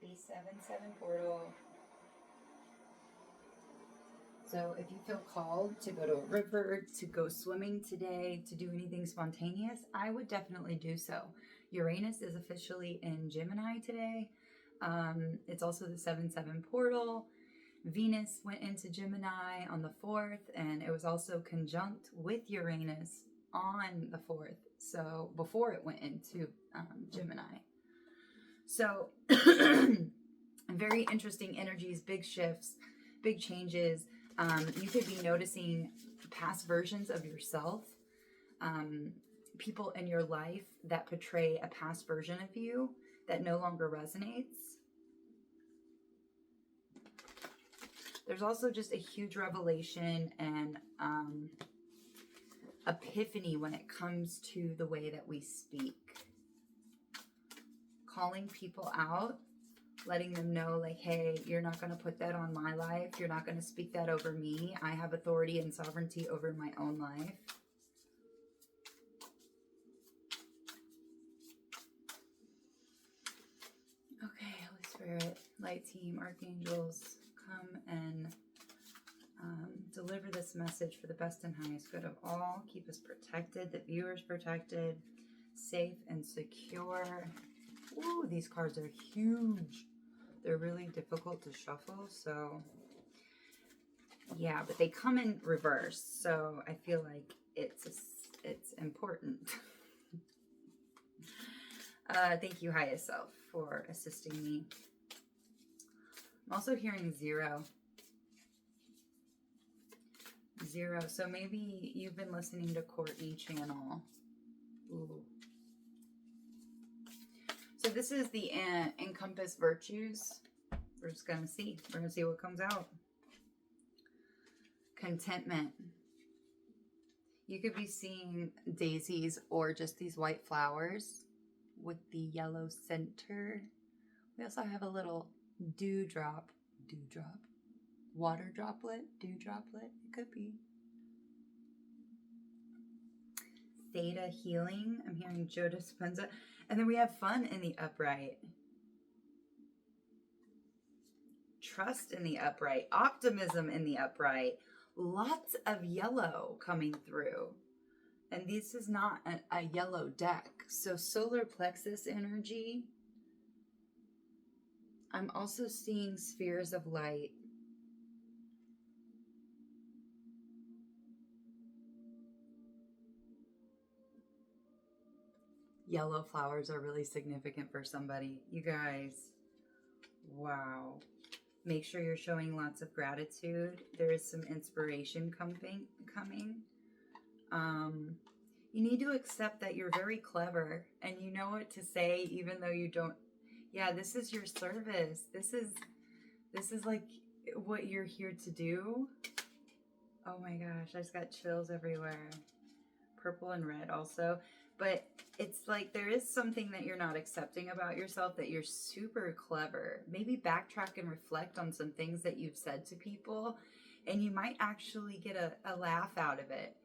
the 7-7 portal. So if you feel called to go to a river, to go swimming today, to do anything spontaneous, I would definitely do so. Uranus is officially in Gemini today. It's also the 7-7 portal. Venus went into Gemini on the 4th, and it was also conjunct with Uranus on the 4th. So before it went into Gemini. So very interesting energies, big shifts, big changes. You could be noticing past versions of yourself, people in your life that portray a past version of you that no longer resonates. There's also just a huge revelation and epiphany when it comes to the way that we speak. Calling people out, letting them know, like, hey, you're not going to put that on my life. You're not going to speak that over me. I have authority and sovereignty over my own life. Okay, Holy Spirit, light team, archangels, come and deliver this message for the best and highest good of all. Keep us protected, the viewers protected, safe and secure. Ooh, these cards are huge. They're really difficult to shuffle, so yeah, but they come in reverse, so I feel like it's important. Thank you, highest self, for assisting me. I'm also hearing 0. 0. So maybe you've been listening to Courtney channel. Ooh. So this is the Encompass Virtues. We're just going to see. We're going to see what comes out. Contentment. You could be seeing daisies or just these white flowers with the yellow center. We also have a little dewdrop, water droplet, dew droplet. It could be. Theta healing. I'm hearing Joe Dispenza. And then we have fun in the upright. Trust in the upright. Optimism in the upright. Lots of yellow coming through. And this is not a yellow deck. So solar plexus energy. I'm also seeing spheres of light. Yellow flowers are really significant for somebody. You guys, wow. Make sure you're showing lots of gratitude. There is some inspiration coming. You need to accept that you're very clever and you know what to say even though you don't. Yeah, this is your service. This is like what you're here to do. Oh my gosh, I just got chills everywhere. Purple and red also. But it's like there is something that you're not accepting about yourself, that you're super clever. Maybe backtrack and reflect on some things that you've said to people, and you might actually get a laugh out of it.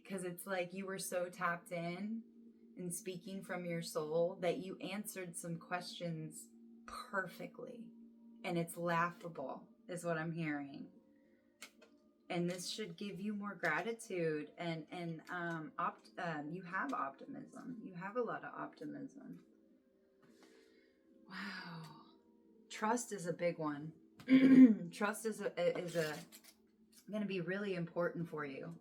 Because it's like you were so tapped in and speaking from your soul that you answered some questions perfectly. And it's laughable, is what I'm hearing. And this should give you more gratitude and you have optimism. You have a lot of optimism. Wow. Trust is a big one. Trust is going to be really important for you.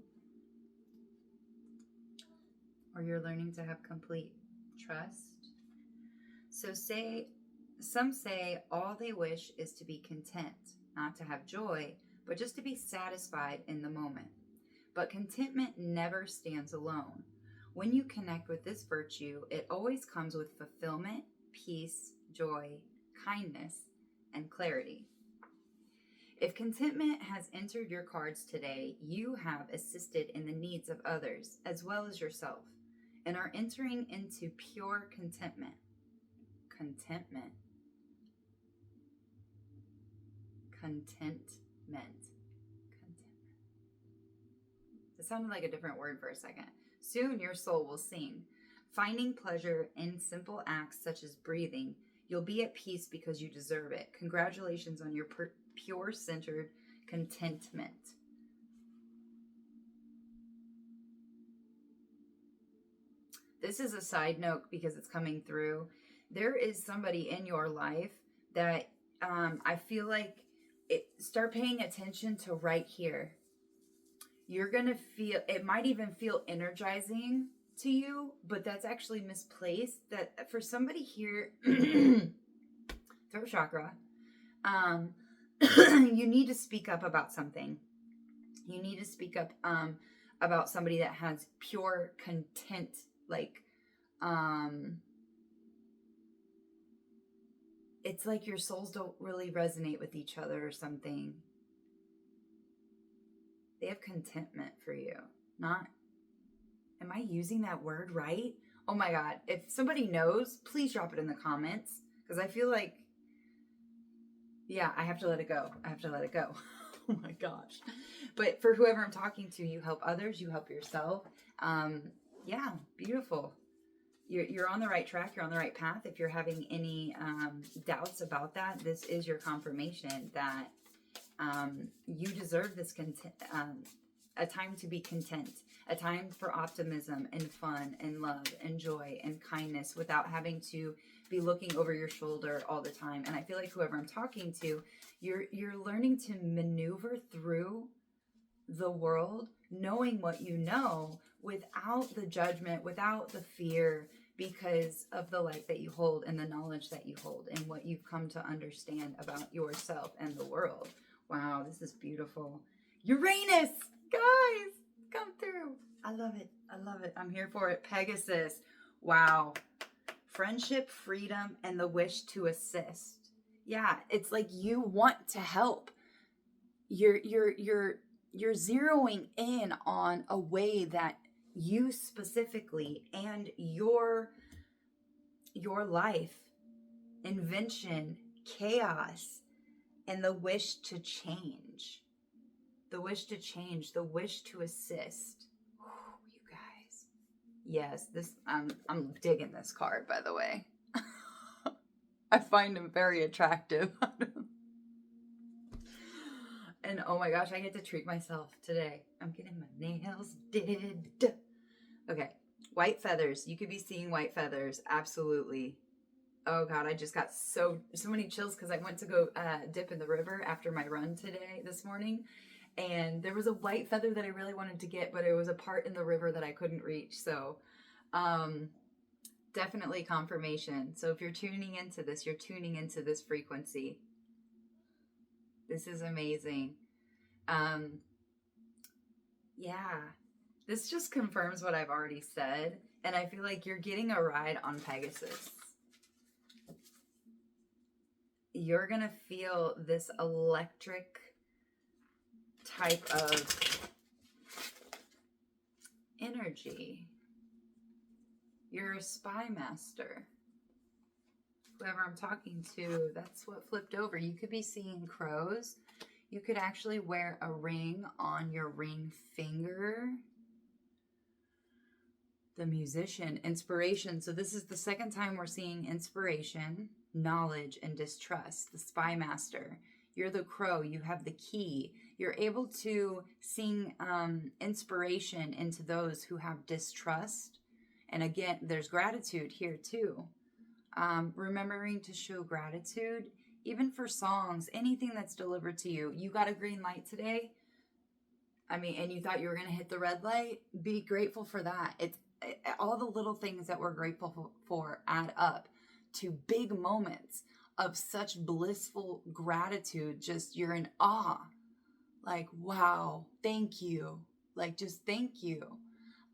Or you're learning to have complete trust. So some say all they wish is to be content, not to have joy, but just to be satisfied in the moment. But contentment never stands alone. When you connect with this virtue, it always comes with fulfillment, peace, joy, kindness, and clarity. If contentment has entered your cards today, you have assisted in the needs of others as well as yourself and are entering into pure contentment. Contentment. It sounded like a different word for a second. Soon your soul will sing. Finding pleasure in simple acts such as breathing, You'll be at peace because you deserve it. Congratulations on your pure centered contentment. This is a side note because it's coming through. There is somebody in your life that I feel like start paying attention to right here. You're going to feel, it might even feel energizing to you, but that's actually misplaced. That for somebody here, throat chakra, you need to speak up about something. You need to speak up about somebody that has pure content, like it's like your souls don't really resonate with each other or something. They have contentment for you. Not, am I using that word right? Oh my God. If somebody knows, please drop it in the comments. Because I feel like, yeah, I have to let it go. I have to let it go. Oh my gosh. But for whoever I'm talking to, you help others, you help yourself. Yeah, beautiful. You're on the right track. You're on the right path. If you're having any doubts about that, this is your confirmation that you deserve this a time to be content, a time for optimism and fun and love and joy and kindness without having to be looking over your shoulder all the time. And I feel like whoever I'm talking to, you're learning to maneuver through the world, knowing what you know without the judgment, without the fear, because of the light that you hold and the knowledge that you hold and what you've come to understand about yourself and the world. Wow, this is beautiful. Uranus, guys, come through. I love it. I love it. I'm here for it. Pegasus. Wow. Friendship, freedom, and the wish to assist. Yeah, it's like you want to help. You're zeroing in on a way that you specifically and your life, invention, chaos, and the wish to change. The wish to change, the wish to assist. Whew, you guys. Yes, this I'm digging this card, by the way. I find him very attractive. And oh my gosh, I get to treat myself today. I'm getting my nails did. Okay, white feathers. You could be seeing white feathers. Absolutely. Oh God, I just got so many chills because I went to go dip in the river after my run this morning. And there was a white feather that I really wanted to get, but it was a part in the river that I couldn't reach. So definitely confirmation. So if you're tuning into this, you're tuning into this frequency. This is amazing. Yeah, this just confirms what I've already said. And I feel like you're getting a ride on Pegasus. You're going to feel this electric type of energy. You're a spy master. Whoever I'm talking to, that's what flipped over. You could be seeing crows. You could actually wear a ring on your ring finger. The musician, inspiration. So this is the second time we're seeing inspiration, knowledge, and distrust. The spy master. You're the crow. You have the key. You're able to sing inspiration into those who have distrust. And again, there's gratitude here too. Remembering to show gratitude, even for songs, anything that's delivered to you. You got a green light today. I mean, and you thought you were going to hit the red light. Be grateful for that. It's all the little things that we're grateful for add up to big moments of such blissful gratitude. Just you're in awe. Like, wow, thank you. Like, just thank you.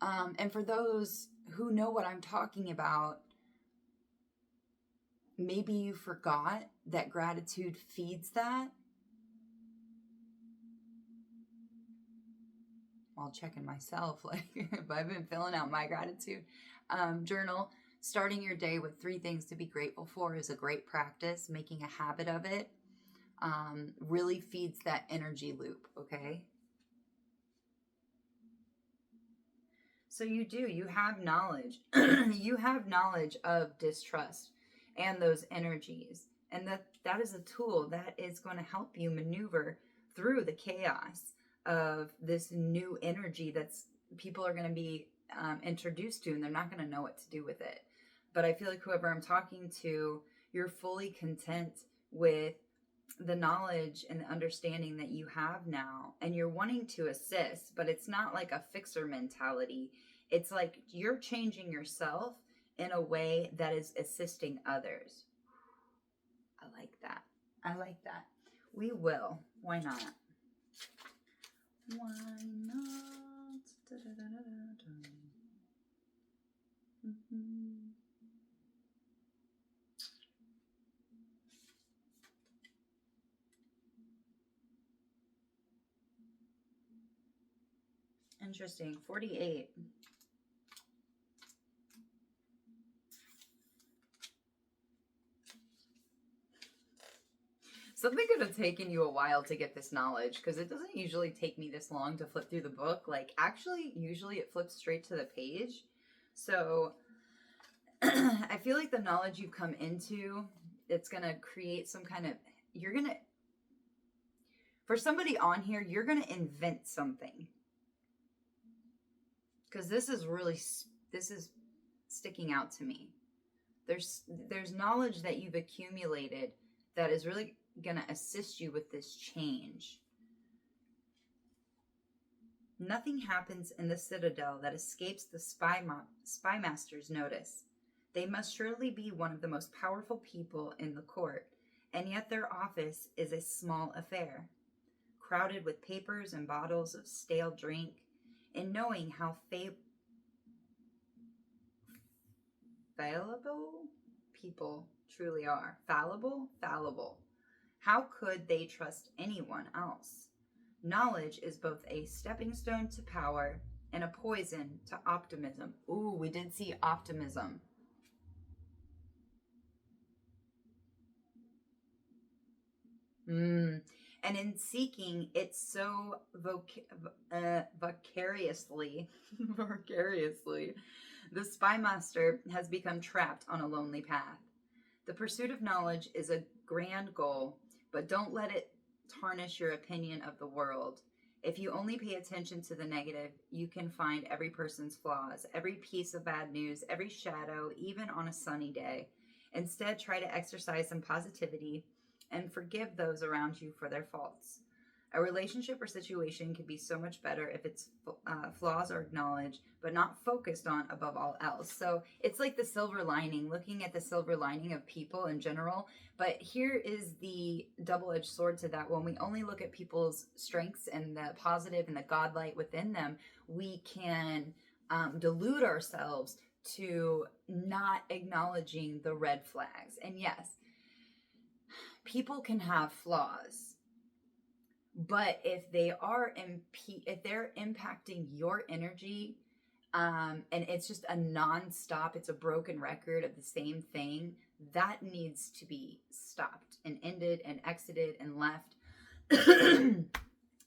And for those who know what I'm talking about, maybe you forgot that gratitude feeds that. While checking myself, like if I've been filling out my gratitude journal, starting your day with 3 things to be grateful for is a great practice. Making a habit of it really feeds that energy loop, okay? So you have knowledge. You have knowledge of distrust. and those energies. And that is a tool that is going to help you maneuver through the chaos of this new energy that's people are going to be introduced to, and they're not going to know what to do with it. But I feel like whoever I'm talking to, you're fully content with the knowledge and the understanding that you have now, and you're wanting to assist, but it's not like a fixer mentality. It's like you're changing yourself in a way that is assisting others. I like that. I like that. We will. Why not? Why not? Da-da-da-da-da. Mm-hmm. Interesting. 48. Something could have taken you a while to get this knowledge, because it doesn't usually take me this long to flip through the book. Like, actually, usually it flips straight to the page. So I feel like the knowledge you come into, it's going to create some kind of, you're going to, for somebody on here, you're going to invent something. Because this is sticking out to me. There's knowledge that you've accumulated that is really going to assist you with this change. Nothing happens in the Citadel that escapes the spy master's notice. They must surely be one of the most powerful people in the court, and yet their office is a small affair, crowded with papers and bottles of stale drink. In knowing how fallible people truly are. Fallible? How could they trust anyone else? Knowledge is both a stepping stone to power and a poison to optimism. Ooh, we did see optimism. And in seeking it so vicariously, the spy master has become trapped on a lonely path. The pursuit of knowledge is a grand goal, but don't let it tarnish your opinion of the world. If you only pay attention to the negative, you can find every person's flaws, every piece of bad news, every shadow, even on a sunny day. Instead, try to exercise some positivity and forgive those around you for their faults. A relationship or situation could be so much better if its flaws are acknowledged, but not focused on above all else. So it's like the silver lining, looking at the silver lining of people in general. But here is the double-edged sword to that. When we only look at people's strengths and the positive and the godlight within them, we can delude ourselves to not acknowledging the red flags. And yes, people can have flaws, but if they're impacting your energy, and it's just a non-stop, it's a broken record of the same thing, that needs to be stopped and ended and exited and left.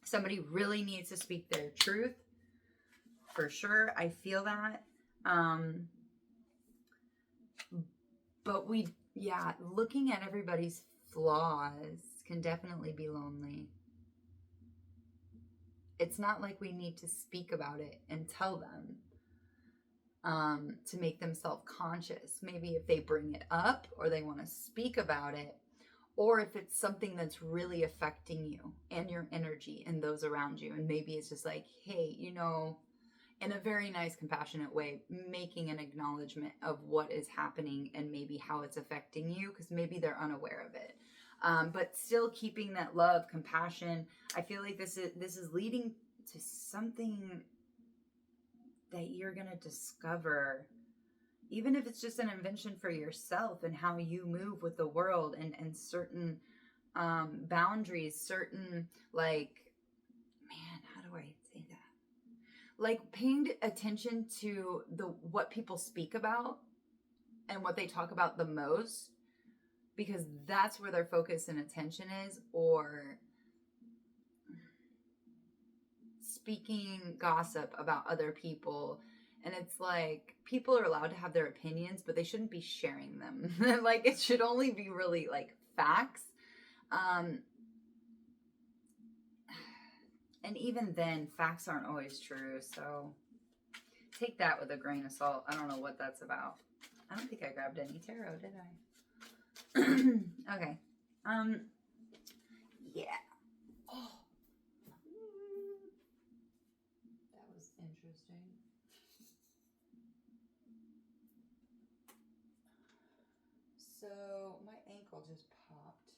Somebody really needs to speak their truth, for sure. I feel that. But looking at everybody's flaws can definitely be lonely. It's not like we need to speak about it and tell them to make them self-conscious. Maybe if they bring it up or they want to speak about it, or if it's something that's really affecting you and your energy and those around you, and maybe it's just like, hey, in a very nice, compassionate way, making an acknowledgement of what is happening and maybe how it's affecting you, because maybe they're unaware of it. But still keeping that love, compassion. I feel like this is leading to something that you're going to discover, even if it's just an invention for yourself and how you move with the world and certain boundaries, certain, like, man, how do I say that? Like paying attention to what people speak about and what they talk about the most, because that's where their focus and attention is, or speaking gossip about other people And it's like, people are allowed to have their opinions, but they shouldn't be sharing them. Like, it should only be really like facts. And even then, facts aren't always true. So take that with a grain of salt. I don't know what that's about. I don't think I grabbed any tarot, did I? Okay. Yeah. Oh. That was interesting. So my ankle just popped.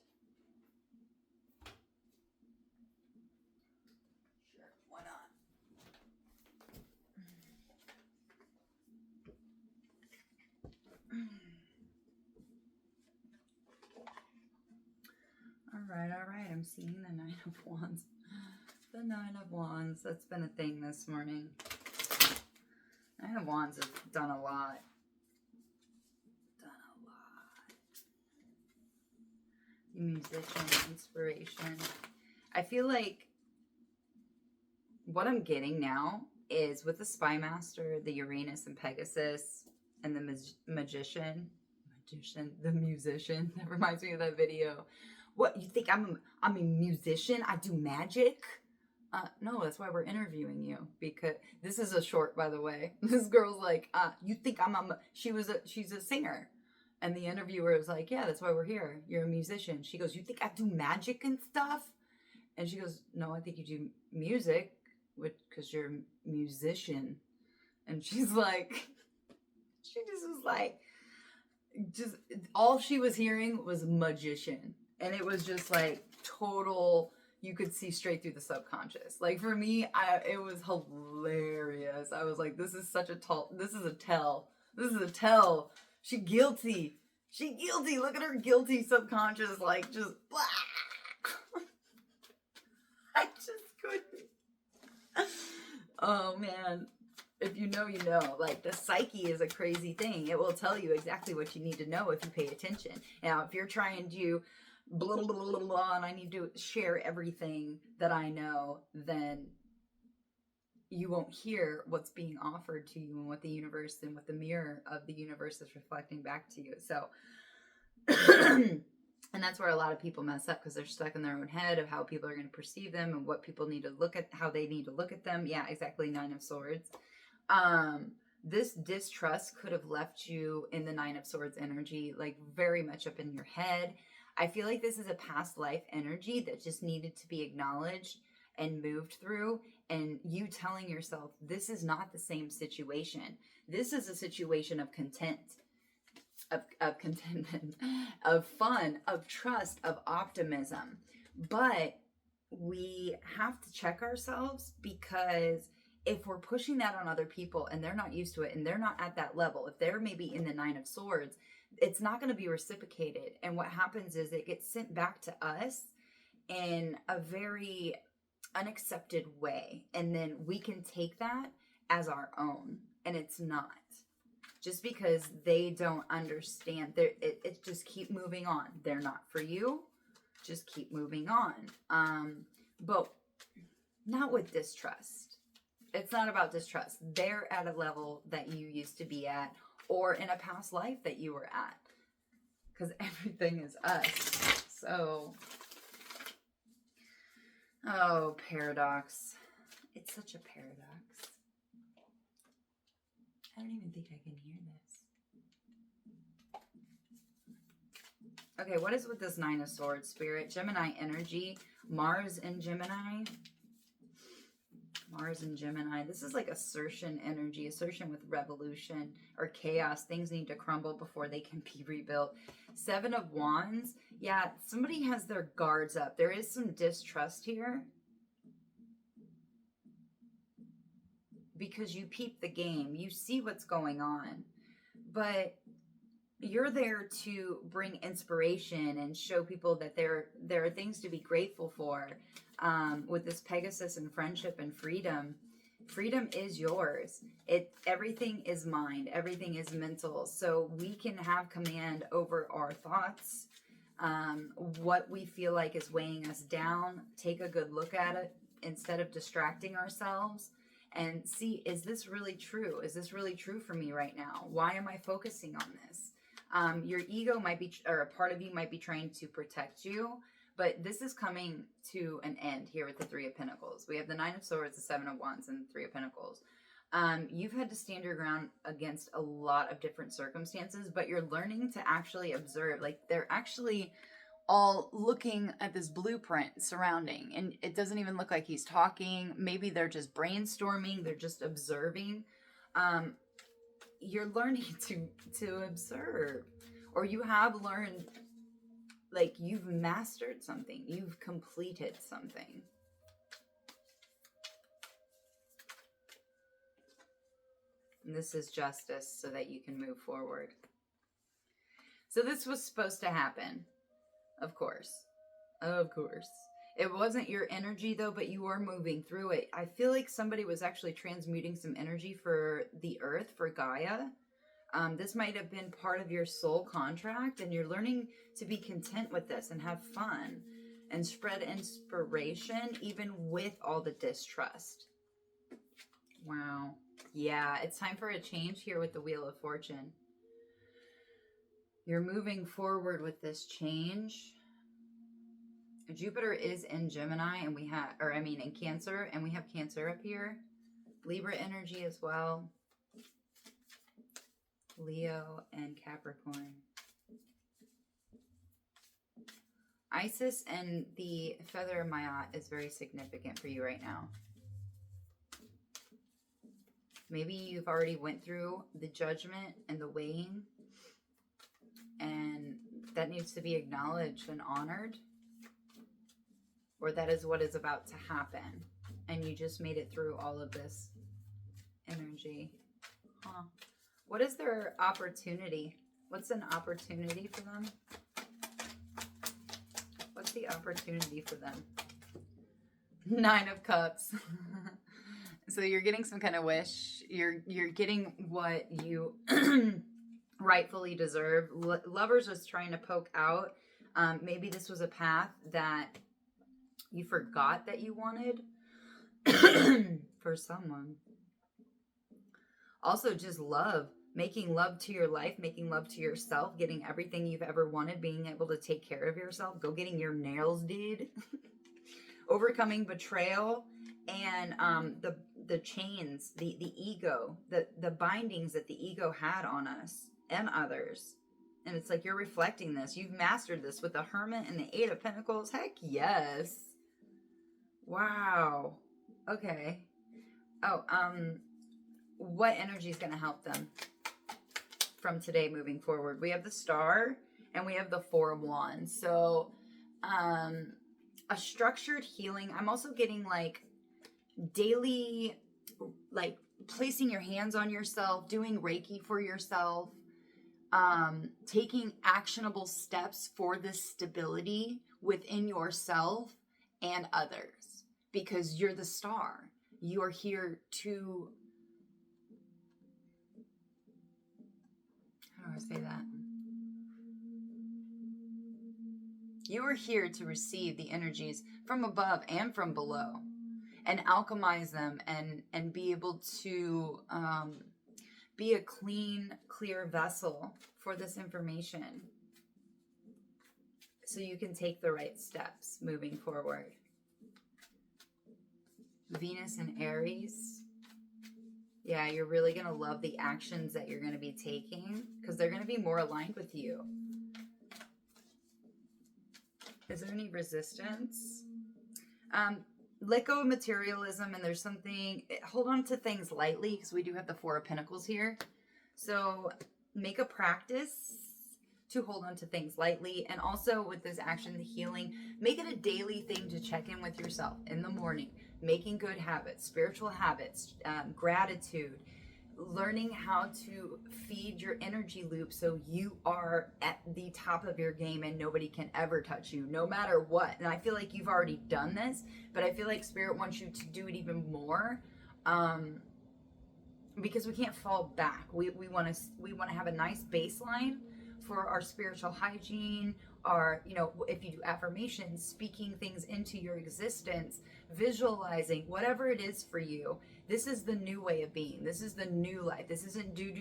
Sure, why not? All right. I'm seeing the Nine of Wands. The Nine of Wands. That's been a thing this morning. Nine of Wands has done a lot. The Musician, inspiration. I feel like what I'm getting now is with the Spy Master, the Uranus and Pegasus, and the Magician, the Musician. That reminds me of that video. What, you think I'm a musician? I do magic? No, that's why we're interviewing you, because this is a short, by the way. This girl's like, you think she's a singer. And the interviewer was like, yeah, that's why we're here. You're a musician. She goes, you think I do magic and stuff? And she goes, no, I think you do music, because you're a musician. And she's like, she just was like, all she was hearing was magician. And it was just like total, you could see straight through the subconscious. Like for me, it was hilarious. I was like, this is a tell. This is a tell. She guilty. Look at her guilty subconscious, like just blah. I just couldn't. Oh man. If you know, you know. Like, the psyche is a crazy thing. It will tell you exactly what you need to know if you pay attention. Now, if you're trying to blah, blah, blah, blah, blah, and I need to share everything that I know, then you won't hear what's being offered to you and what the universe and what the mirror of the universe is reflecting back to you. So, and that's where a lot of people mess up, because they're stuck in their own head of how people are going to perceive them and what people need to look at, how they need to look at them. Yeah, exactly. Nine of Swords. This distrust could have left you in the Nine of Swords energy, like very much up in your head. I feel like this is a past life energy that just needed to be acknowledged and moved through, and you telling yourself, this is not the same situation. This is a situation of content, of contentment, of fun, of trust, of optimism. But we have to check ourselves, because if we're pushing that on other people and they're not used to it and they're not at that level, if they're maybe in the Nine of Swords, it's not going to be reciprocated. And what happens is it gets sent back to us in a very unaccepted way. And then we can take that as our own. And it's not. Just because they don't understand, it's just keep moving on. They're not for you. Just keep moving on. But not with distrust. It's not about distrust. They're at a level that you used to be at, or in a past life that you were at. Because everything is us. So, oh, paradox. It's such a paradox. I don't even think I can hear this. Okay, what is with this Nine of Swords, Spirit? Gemini energy. Mars and Gemini. Mars and Gemini. This is like assertion energy. Assertion with revolution or chaos. Things need to crumble before they can be rebuilt. Seven of Wands. Yeah, somebody has their guards up. There is some distrust here, because you peep the game. You see what's going on. But you're there to bring inspiration and show people that there are things to be grateful for. With this Pegasus and friendship and freedom. Freedom is yours. Everything is mind. Everything is mental. So we can have command over our thoughts. What we feel like is weighing us down. Take a good look at it instead of distracting ourselves. and see, is this really true? Is this really true for me right now? Why am I focusing on this? Your ego might be, or a part of you might be trying to protect you, but this is coming to an end here with the Three of Pentacles. We have the Nine of Swords, the Seven of Wands, and the Three of Pentacles. You've had to stand your ground against a lot of different circumstances, but you're learning to actually observe. Like, they're actually all looking at this blueprint surrounding, and it doesn't even look like he's talking. Maybe they're just brainstorming. They're just observing. You're learning to observe, or you have learned, like, you've mastered something. You've completed something. And this is justice so that you can move forward. So this was supposed to happen. Of course. Of course. It wasn't your energy, though, but you were moving through it. I feel like somebody was actually transmuting some energy for the earth, for Gaia. This might have been part of your soul contract, and you're learning to be content with this and have fun and spread inspiration, even with all the distrust. Wow. Yeah, it's time for a change here with the Wheel of Fortune. You're moving forward with this change. Jupiter is in Gemini, and we have, or I mean in Cancer, and we have Cancer up here. Libra energy as well. Leo and Capricorn. Isis and the Feather of Maat is very significant for you right now. Maybe you've already went through the judgment and the weighing, and that needs to be acknowledged and honored. Or that is what is about to happen, and you just made it through all of this energy. Huh. What is their opportunity? What's an opportunity for them? What's the opportunity for them? Nine of Cups. So you're getting some kind of wish. You're getting what you rightfully deserve. Lovers was trying to poke out. Maybe this was a path that you forgot that you wanted for someone. Also, just love. Making love to your life, making love to yourself, getting everything you've ever wanted, being able to take care of yourself, go getting your nails did, overcoming betrayal, and the chains, the ego, the bindings that the ego had on us and others. And it's like you're reflecting this. You've mastered this with the Hermit and the Eight of Pentacles. Heck yes. Wow. Okay. Oh, what energy is going to help them from today moving forward? We have the Star and we have the Four of Wands. So, a structured healing. I'm also getting like daily, like placing your hands on yourself, doing Reiki for yourself, taking actionable steps for this stability within yourself and others, because you're the star. You are here to, how do I say that? You are here to receive the energies from above and from below and alchemize them and be able to be a clean, clear vessel for this information so you can take the right steps moving forward. Venus and Aries. Yeah, you're really going to love the actions that you're going to be taking because they're going to be more aligned with you. Is there any resistance? Let go of materialism, and there's something, hold on to things lightly because we do have the Four of Pentacles here. So make a practice to hold on to things lightly. And also with this action, the healing, make it a daily thing to check in with yourself in the morning, making good habits, spiritual habits, gratitude, learning how to feed your energy loop so you are at the top of your game and nobody can ever touch you, no matter what. And I feel like you've already done this, but I feel like Spirit wants you to do it even more, because we can't fall back. We want to have a nice baseline for our spiritual hygiene, our, you know, if you do affirmations, speaking things into your existence, visualizing, whatever it is for you, This is the new way of being. This is the new life. This isn't do.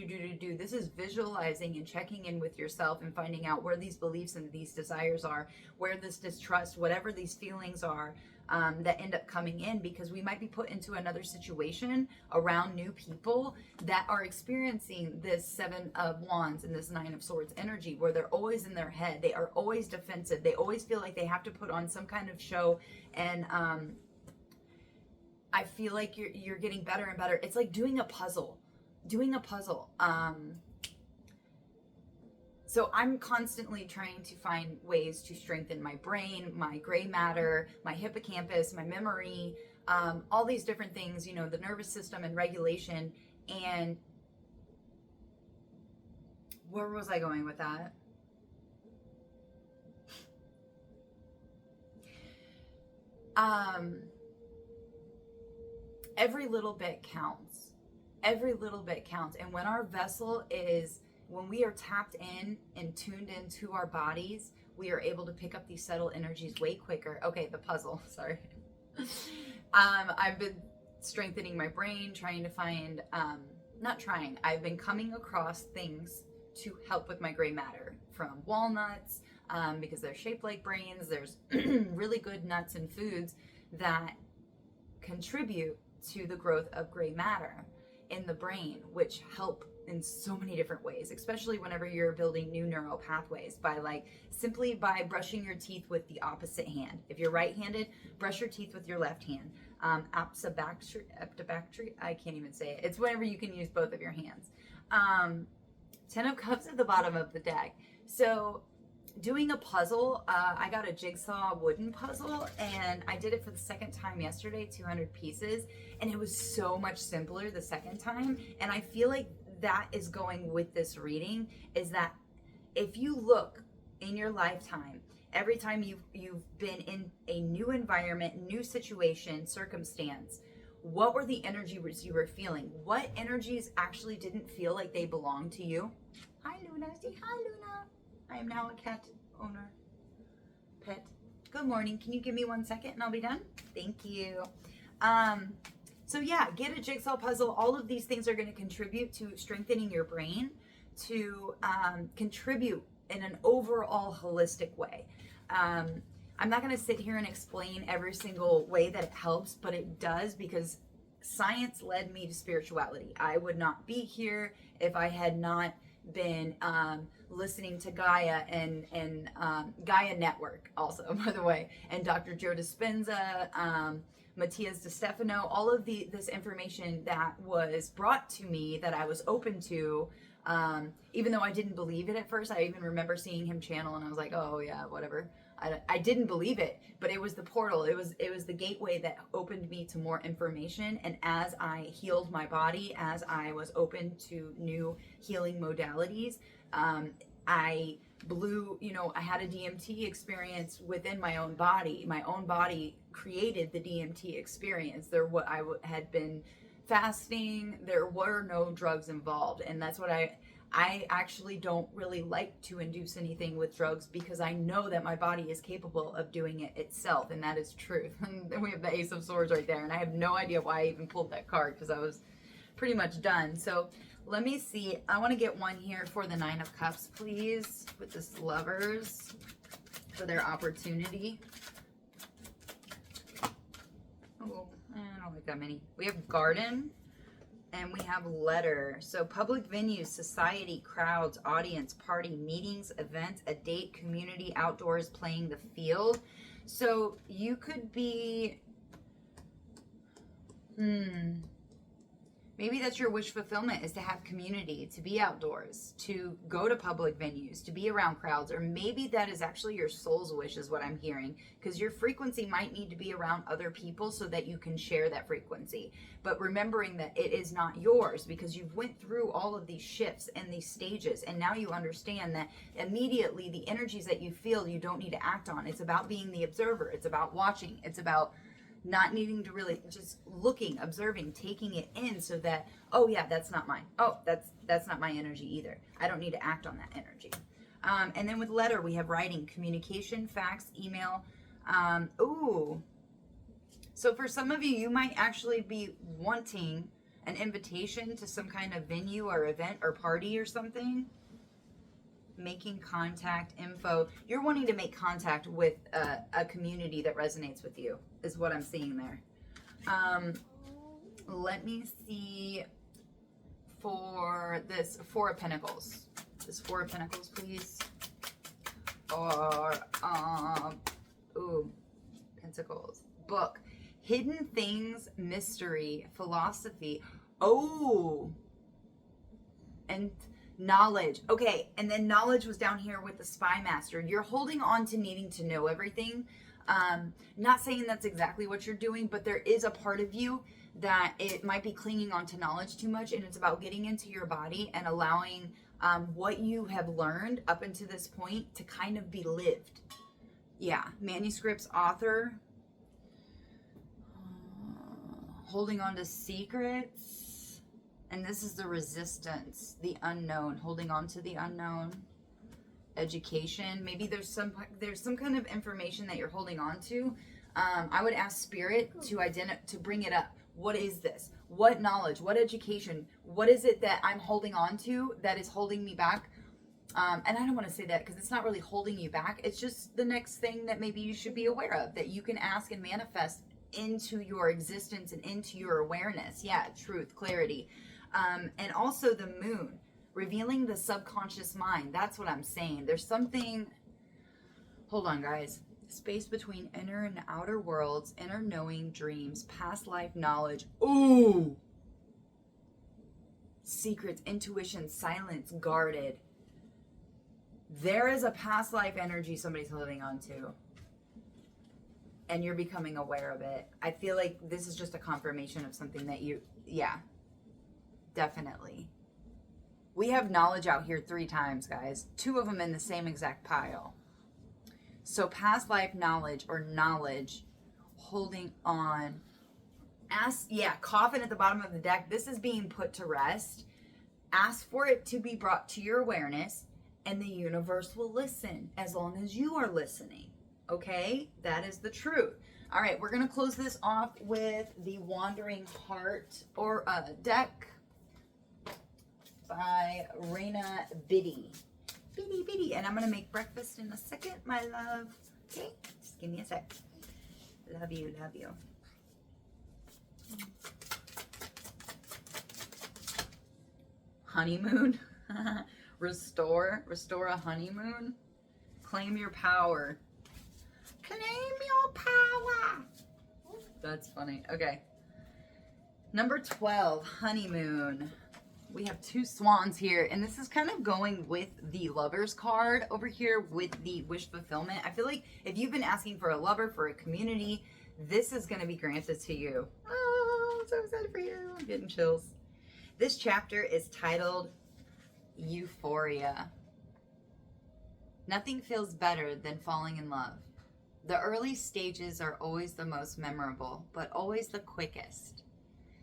This is visualizing and checking in with yourself and finding out where these beliefs and these desires are, where this distrust, whatever these feelings are, that end up coming in, because we might be put into another situation around new people that are experiencing this Seven of Wands and this Nine of Swords energy, where they're always in their head. They are always defensive. They always feel like they have to put on some kind of show. And I feel like you're getting better and better. It's like doing a puzzle. So I'm constantly trying to find ways to strengthen my brain, my gray matter, my hippocampus, my memory, all these different things, you know, the nervous system and regulation. And where was I going with that? Every little bit counts. Every little bit counts. And when our vessel is, when we are tapped in and tuned into our bodies, we are able to pick up these subtle energies way quicker. Okay, the puzzle, sorry. I've been strengthening my brain, trying to find, I've been coming across things to help with my gray matter, from walnuts, because they're shaped like brains. There's really good nuts and foods that contribute to the growth of gray matter in the brain, which help in so many different ways, especially whenever you're building new neural pathways, by simply by brushing your teeth with the opposite hand. If you're right-handed, brush your teeth with your left hand. Aptobactry, I can't even say it. It's whenever you can use both of your hands. 10 of Cups at the bottom of the deck. So doing a puzzle, I got a jigsaw wooden puzzle, and I did it for the second time yesterday, 200 pieces, and it was so much simpler the second time. And I feel like that is going with this reading, is that if you look in your lifetime, every time you've been in a new environment, new situation, circumstance, what were the energies you were feeling? What energies actually didn't feel like they belonged to you? Hi, Luna. Say hi, Luna. I am now a cat owner. Pet. Good morning. Can you give me 1 second and I'll be done? Thank you. So yeah, get a jigsaw puzzle. All of these things are going to contribute to strengthening your brain, to contribute in an overall holistic way. I'm not going to sit here and explain every single way that it helps, but it does, because science led me to spirituality. I would not be here if I had not been listening to Gaia and Gaia Network also, by the way, and Dr. Joe Dispenza, Matthias DeStefano, all of this information that was brought to me that I was open to, even though I didn't believe it at first. I even remember seeing him channel and I was like, oh yeah, whatever. I didn't believe it, but it was the portal. It was the gateway that opened me to more information. And as I healed my body, as I was open to new healing modalities, I had a DMT experience within my own body. My own body created the DMT experience. I had been fasting. There were no drugs involved. And that's what I actually don't really like to induce anything with drugs, because I know that my body is capable of doing it itself, and that is truth. And then we have the Ace of Swords right there, and I have no idea why I even pulled that card, because I was pretty much done. So let me see. I want to get one here for the Nine of Cups, please, with this Lovers, for their opportunity. Oh, I don't like that many. We have Garden. And we have Letter. So public venues, society, crowds, audience, party, meetings, events, a date, community, outdoors, playing the field. So you could be, maybe that's your wish fulfillment, is to have community, to be outdoors, to go to public venues, to be around crowds. Or maybe that is actually your soul's wish, is what I'm hearing, because your frequency might need to be around other people so that you can share that frequency. But remembering that it is not yours, because you've went through all of these shifts and these stages, and now you understand that immediately the energies that you feel, you don't need to act on. It's about being the observer. It's about watching. It's about not needing to really, just looking, observing, taking it in, so that, oh yeah, that's not mine. Oh, that's not my energy either. I don't need to act on that energy. And then with Letter, we have writing, communication, fax, email. So for some of you, you might actually be wanting an invitation to some kind of venue or event or party or something. Making contact info. You're wanting to make contact with a community that resonates with you, is what I'm seeing there. Let me see for this Four of Pentacles. This Four of Pentacles, please. Or, Pentacles. Book. Hidden things, mystery, philosophy. Oh. And knowledge. Okay, and then knowledge was down here with the Spy Master. You're holding on to needing to know everything. Not saying that's exactly what you're doing, but there is a part of you that it might be clinging on to knowledge too much, and it's about getting into your body and allowing what you have learned up until this point to kind of be lived. Yeah, manuscripts, author, holding on to secrets, and this is the resistance, the unknown, holding on to the unknown. Education, maybe there's some kind of information that you're holding on to. I would ask Spirit to bring it up. What is this? What knowledge? What education? What is it that I'm holding on to that is holding me back? And I don't want to say that because it's not really holding you back. It's just the next thing that maybe you should be aware of, that you can ask and manifest into your existence and into your awareness. Yeah, truth, clarity. And also the moon, revealing the subconscious mind. That's what I'm saying. There's something, hold on guys. Space between inner and outer worlds, inner knowing, dreams, past life knowledge. Ooh! Secrets, intuition, silence, guarded. There is a past life energy somebody's holding on to. And you're becoming aware of it. I feel like this is just a confirmation of something that yeah, definitely. We have knowledge out here 3 times, guys. 2 of them in the same exact pile. So past life knowledge or knowledge, holding on. Coffin at the bottom of the deck. This is being put to rest. Ask for it to be brought to your awareness, and the universe will listen as long as you are listening. Okay? That is the truth. All right, we're going to close this off with the Wandering Heart or deck by Raina Biddy. Biddy. And I'm going to make breakfast in a second, my love. Okay? Just give me a sec. Love you. Honeymoon. Restore a honeymoon. Claim your power. Claim your power. That's funny. Okay. Number 12, honeymoon. We have 2 swans here, and this is kind of going with the Lovers card over here with the wish fulfillment. I feel like if you've been asking for a lover, for a community, this is going to be granted to you. Oh, I'm so excited for you. I'm getting chills. This chapter is titled Euphoria. Nothing feels better than falling in love. The early stages are always the most memorable, but always the quickest.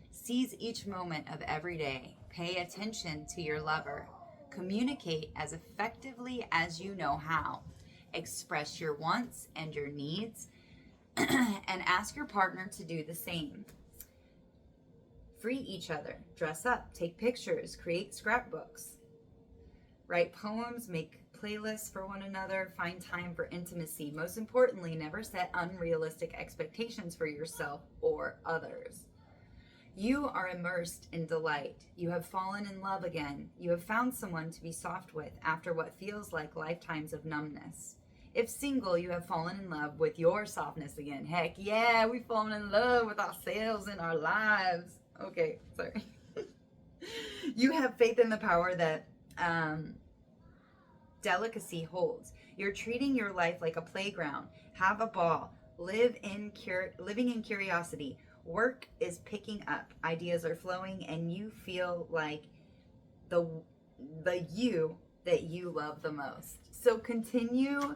Seize each moment of every day. Pay attention to your lover. Communicate as effectively as you know how. Express your wants and your needs, and ask your partner to do the same. Free each other. Dress up. Take pictures. Create scrapbooks. Write poems. Make playlists for one another. Find time for intimacy. Most importantly, never set unrealistic expectations for yourself or others. You are immersed in delight. You have fallen in love again. You have found someone to be soft with after what feels like lifetimes of numbness. If single, you have fallen in love with your softness again. Heck yeah, we've fallen in love with ourselves and our lives. Okay, sorry. You have faith in the power that delicacy holds. You're treating your life like a playground. Have a ball. Living in curiosity. Work is picking up. Ideas are flowing, and you feel like the you that you love the most. So continue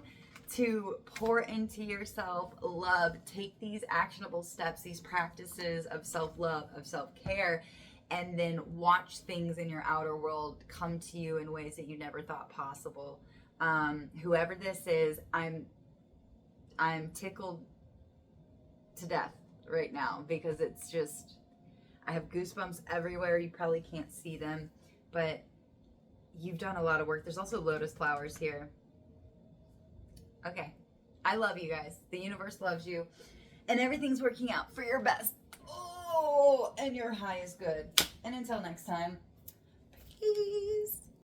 to pour into yourself love. Take these actionable steps, these practices of self-love, of self-care, and then watch things in your outer world come to you in ways that you never thought possible. Whoever this is, I'm tickled to death right now because it's just, I have goosebumps everywhere. You probably can't see them, but you've done a lot of work. There's also lotus flowers here. Okay. I love you guys. The universe loves you. And everything's working out for your best. Oh, and your high is good. And until next time, peace.